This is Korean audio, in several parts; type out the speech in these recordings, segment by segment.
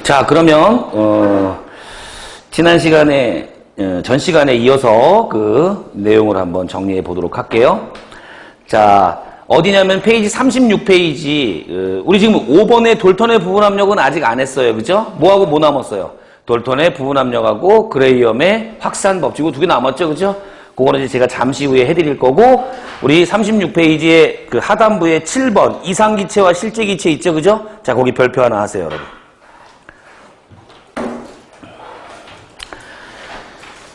자, 그러면 지난 시간에 전 시간에 이어서 그 내용을 한번 정리해 보도록 할게요. 자, 어디냐면 페이지 36페이지. 우리 지금 5번의 돌턴의 부분압력은 아직 안 했어요. 그죠? 뭐하고 뭐 남았어요? 돌턴의 부분압력하고 그레이엄의 확산 법칙고 두 개 남았죠. 그죠? 그거는 이제 제가 잠시 후에 해드릴 거고, 우리 36페이지의 그 하단부에 7번 이상기체와 실제기체 있죠. 그죠? 자, 거기 별표 하나 하세요, 여러분.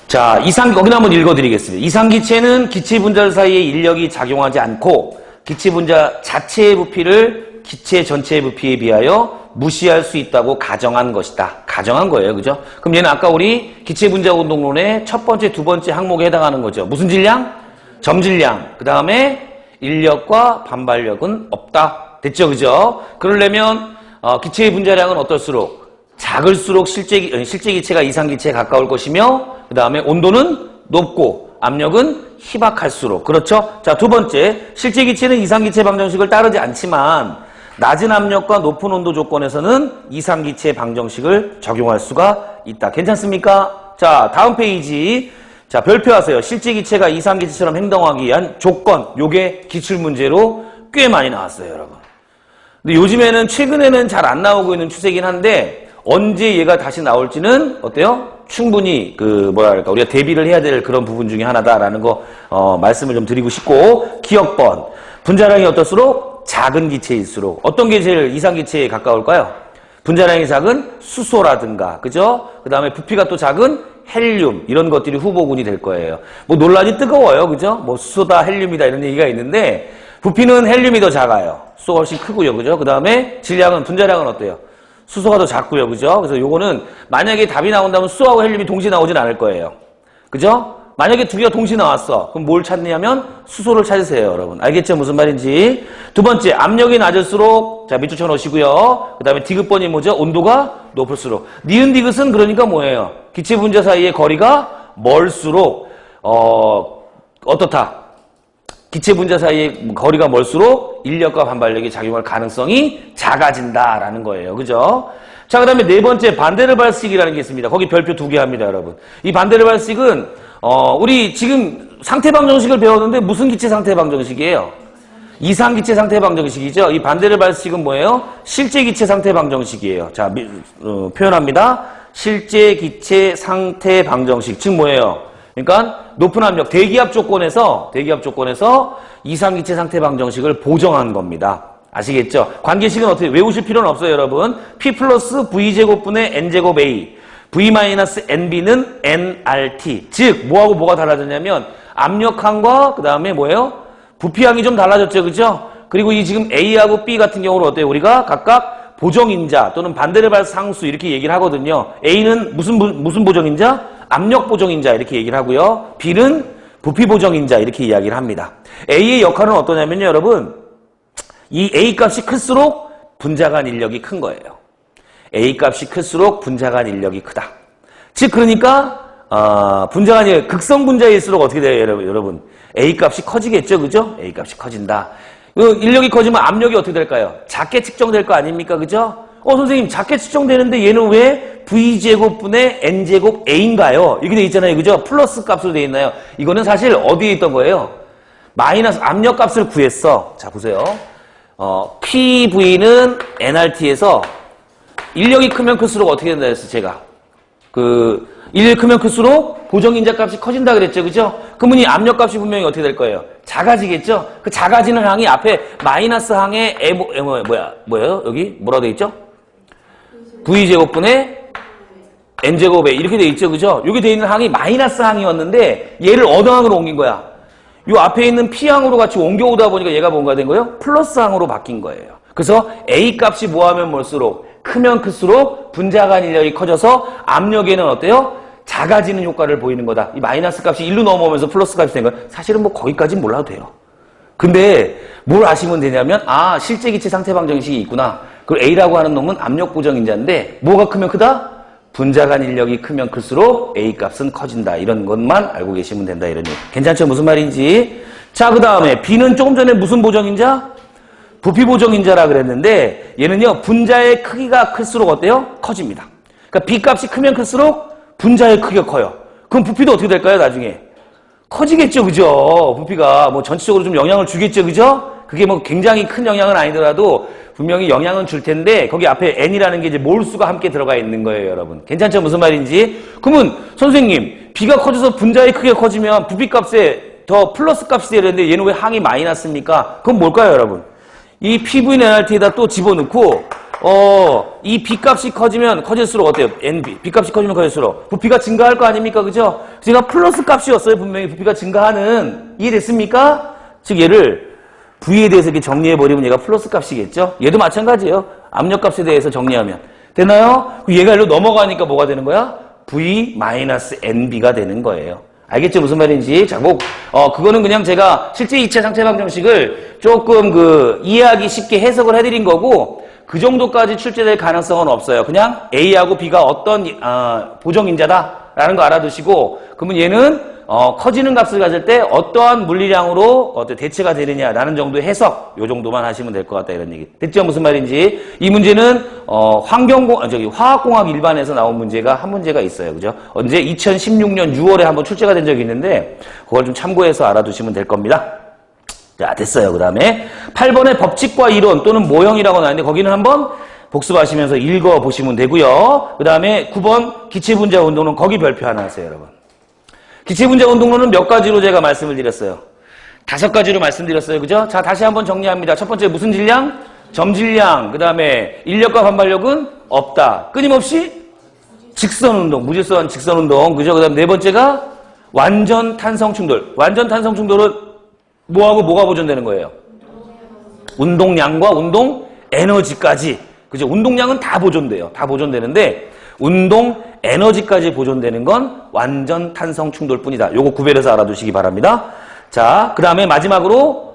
자, 거기는 한번 읽어드리겠습니다. 이상기체는 기체 분자 사이에 인력이 작용하지 않고 기체 분자 자체의 부피를 기체 전체의 부피에 비하여 무시할 수 있다고 가정한 것이다. 가정한 거예요. 그죠? 그럼 얘는 아까 우리 기체 분자 운동론의 첫 번째, 두 번째 항목에 해당하는 거죠. 무슨 질량? 점질량. 그 다음에 인력과 반발력은 없다. 됐죠? 그죠? 그러려면 기체의 분자량은 어떨수록? 작을수록 실제 기체가 이상 기체에 가까울 것이며, 그 다음에 온도는 높고 압력은 희박할수록. 그렇죠? 자, 두 번째, 실제 기체는 이상 기체 방정식을 따르지 않지만 낮은 압력과 높은 온도 조건에서는 이상 기체 방정식을 적용할 수가 있다. 괜찮습니까? 자, 다음 페이지. 자, 별표하세요. 실제 기체가 이상 기체처럼 행동하기 위한 조건. 요게 기출 문제로 꽤 많이 나왔어요, 여러분. 근데 요즘에는 최근에는 잘 안 나오고 있는 추세긴 한데 언제 얘가 다시 나올지는 어때요? 충분히 뭐랄까 우리가 대비를 해야 될 그런 부분 중에 하나다라는 거 말씀을 좀 드리고 싶고, 기억번. 분자량이 어떨수록? 작은 기체일수록. 어떤 게 제일 이상 기체에 가까울까요? 분자량이 작은 수소라든가, 그죠? 그 다음에 부피가 또 작은 헬륨, 이런 것들이 후보군이 될 거예요. 뭐 논란이 뜨거워요, 그죠? 뭐 수소다, 헬륨이다 이런 얘기가 있는데, 부피는 헬륨이 더 작아요. 수소가 훨씬 크고요, 그죠? 그 다음에 질량은, 분자량은 어때요? 수소가 더 작고요, 그죠? 그래서 요거는 만약에 답이 나온다면 수소하고 헬륨이 동시에 나오진 않을 거예요. 그죠? 만약에 두 개가 동시에 나왔어. 그럼 뭘 찾느냐면 수소를 찾으세요, 여러분. 알겠죠? 무슨 말인지. 두 번째, 압력이 낮을수록, 자, 밑줄 쳐놓으시고요. 그 다음에 디귿번이 뭐죠? 온도가 높을수록. 니은 디귿은 그러니까 뭐예요? 기체 분자 사이의 거리가 멀수록, 어떻다? 기체 분자 사이의 거리가 멀수록 인력과 반발력이 작용할 가능성이 작아진다라는 거예요. 그죠? 자, 그 다음에 네 번째, 반데르발식이라는 게 있습니다. 거기 별표 2개 합니다, 여러분. 이 반데르발식은, 우리 지금 상태 방정식을 배웠는데 무슨 기체 상태 방정식이에요? 이상 기체 상태 방정식이죠. 이 반데르발식은 뭐예요? 실제 기체 상태 방정식이에요. 자, 표현합니다. 실제 기체 상태 방정식. 즉 뭐예요? 그러니까 높은 압력, 대기압 조건에서 이상 기체 상태 방정식을 보정한 겁니다. 아시겠죠? 관계식은 어떻게 외우실 필요는 없어요, 여러분. P 플러스 V제곱분의 N제곱 A, V 마이너스 NB는 nRT. 즉 뭐하고 뭐가 달라졌냐면 압력항과 그 다음에 뭐예요? 부피항이 좀 달라졌죠, 그죠? 그리고 이 지금 A하고 B 같은 경우는 어때요? 우리가 각각 보정인자 또는 반데르발 상수 이렇게 얘기를 하거든요. A는 무슨 보정인자? 압력 보정인자 이렇게 얘기를 하고요. B는 부피 보정인자 이렇게 이야기를 합니다. A의 역할은 어떠냐면요, 여러분. 이 A 값이 클수록 분자간 인력이 큰 거예요. A 값이 클수록 분자간 인력이 크다. 즉 그러니까 분자간이 극성 분자일수록 어떻게 돼요, 여러분? A 값이 커지겠죠, 그죠? A 값이 커진다. 인력이 커지면 압력이 어떻게 될까요? 작게 측정될 거 아닙니까, 그죠? 선생님, 작게 측정되는데 얘는 왜 V제곱분의 N제곱 A인가요? 이렇게 돼 있잖아요. 그죠? 플러스 값으로 돼 있나요? 이거는 사실 어디에 있던 거예요? 마이너스 압력 값을 구했어. 자, 보세요. PV는 nRT에서 인력이 크면 클수록 어떻게 된다 했어, 제가. 인력이 크면 클수록 보정인자 값이 커진다 그랬죠. 그죠? 그러면 이 압력 값이 분명히 어떻게 될 거예요? 작아지겠죠? 그 작아지는 항이 앞에 마이너스 항에 뭐예요? 여기 뭐라고 돼 있죠? V제곱분의 N제곱에 이렇게 돼 있죠, 그죠? 여기 돼 있는 항이 마이너스 항이었는데 얘를 어등항으로 옮긴 거야. 요 앞에 있는 P항으로 같이 옮겨오다 보니까 얘가 뭔가 된 거예요? 플러스 항으로 바뀐 거예요. 그래서 A 값이 뭐하면 뭘수록 크면 클수록 분자간 인력이 커져서 압력에는 어때요? 작아지는 효과를 보이는 거다. 이 마이너스 값이 1로 넘어오면서 플러스 값이 된 거야. 사실은 뭐 거기까지는 몰라도 돼요. 근데 뭘 아시면 되냐면 실제 기체 상태 방정식이 있구나. 그리고 A라고 하는 놈은 압력 보정인자인데 뭐가 크면 크다? 분자 간 인력이 크면 클수록 A 값은 커진다. 이런 것만 알고 계시면 된다. 이런 얘기. 괜찮죠? 무슨 말인지. 자, 그 다음에 B는 조금 전에 무슨 보정인자? 부피 보정인자라 그랬는데 얘는요. 분자의 크기가 클수록 어때요? 커집니다. 그러니까 B 값이 크면 클수록 분자의 크기가 커요. 그럼 부피도 어떻게 될까요? 나중에. 커지겠죠. 그죠? 부피가 뭐 전체적으로 좀 영향을 주겠죠. 그죠? 그게 뭐 굉장히 큰 영향은 아니더라도 분명히 영향은 줄 텐데 거기 앞에 n이라는 게 이제 몰수가 함께 들어가 있는 거예요, 여러분. 괜찮죠? 무슨 말인지? 그러면 선생님, B가 커져서 분자의 크기가 커지면 부피 값에 더 플러스 값이 되는데 얘는 왜 항이 마이너스입니까? 그건 뭘까요, 여러분? 이 PV는 NRT에다 또 집어넣고 이 B 값이 커지면 커질수록 어때요? NB. B 값이 커지면 커질수록 부피가 증가할 거 아닙니까? 그죠? 제가 플러스 값이었어요. 분명히 부피가 증가하는. 이해됐습니까? 즉 얘를 V에 대해서 이렇게 정리해버리면 얘가 플러스 값이겠죠? 얘도 마찬가지예요. 압력 값에 대해서 정리하면. 되나요? 얘가 일로 넘어가니까 뭐가 되는 거야? V-NB가 되는 거예요. 알겠죠? 무슨 말인지. 자, 그거는 그냥 제가 실제 2차 상체 방정식을 조금 이해하기 쉽게 해석을 해드린 거고, 그 정도까지 출제될 가능성은 없어요. 그냥 A하고 B가 어떤, 보정인자다라는 거 알아두시고, 그러면 얘는 커지는 값을 가질 때 어떠한 물리량으로 대체가 되느냐라는 정도의 해석, 요 정도만 하시면 될 것 같다 이런 얘기. 됐죠? 무슨 말인지. 이 문제는 화학공학 일반에서 나온 문제가 한 문제가 있어요. 그죠? 언제 2016년 6월에 한번 출제가 된 적이 있는데 그걸 좀 참고해서 알아두시면 될 겁니다. 자, 됐어요. 그 다음에 8번의 법칙과 이론 또는 모형이라고 나왔는데 거기는 한번 복습하시면서 읽어보시면 되고요. 그 다음에 9번 기체분자 운동론 거기 별표 하나 하세요, 여러분. 기체분자 운동론은 몇 가지로 제가 말씀을 드렸어요? 5가지로 말씀드렸어요. 그죠? 자, 다시 한번 정리합니다. 첫 번째 무슨 질량? 점질량. 그 다음에 인력과 반발력은 없다. 끊임없이 직선운동, 무질서한 직선운동. 그죠? 그 다음 네 번째가 완전 탄성 충돌. 완전 탄성 충돌은 뭐하고 뭐가 보존되는 거예요? 운동량과 운동 에너지까지. 그죠? 운동량은 다 보존돼요. 다 보존되는데 운동 에너지까지 보존되는 건 완전 탄성 충돌뿐이다. 요거 구별해서 알아두시기 바랍니다. 자, 그 다음에 마지막으로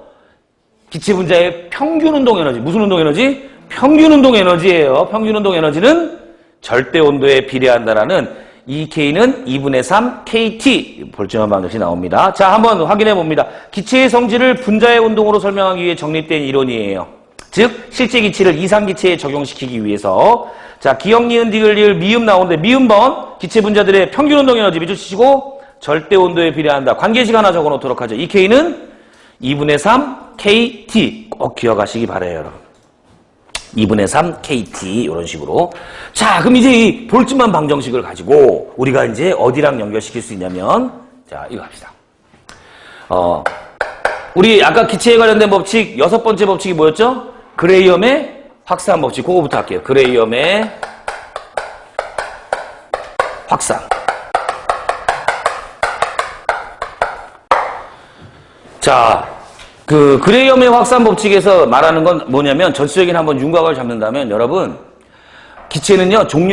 기체 분자의 평균 운동 에너지. 무슨 운동 에너지? 평균 운동 에너지예요. 평균 운동 에너지는 절대 온도에 비례한다라는 EK는 2분의 3 KT 볼지만 방정식이 나옵니다. 자, 한번 확인해 봅니다. 기체의 성질을 분자의 운동으로 설명하기 위해 정립된 이론이에요. 즉 실제 기체를 이상기체에 적용시키기 위해서. 자, 기역, 니은, 디귿, 리을, 미음 나오는데 미음번 기체 분자들의 평균 운동 에너지 밑줄치시고 절대 온도에 비례한다. 관계식 하나 적어놓도록 하죠. 이 K는 2분의 3 KT 꼭 기억하시기 바라요, 여러분. 2분의 3 KT 이런 식으로. 자, 그럼 이제 이 볼츠만 방정식을 가지고 우리가 이제 어디랑 연결시킬 수 있냐면 자, 이거 합시다. 우리 아까 기체에 관련된 법칙 6번째 법칙이 뭐였죠? 그레이엄의 확산 법칙. 그거부터 할게요. 그레이엄의 확산. 자, 그레이엄의 확산 법칙에서 말하는 건 뭐냐면 전체적인 한번 윤곽을 잡는다면 여러분 기체는요 종류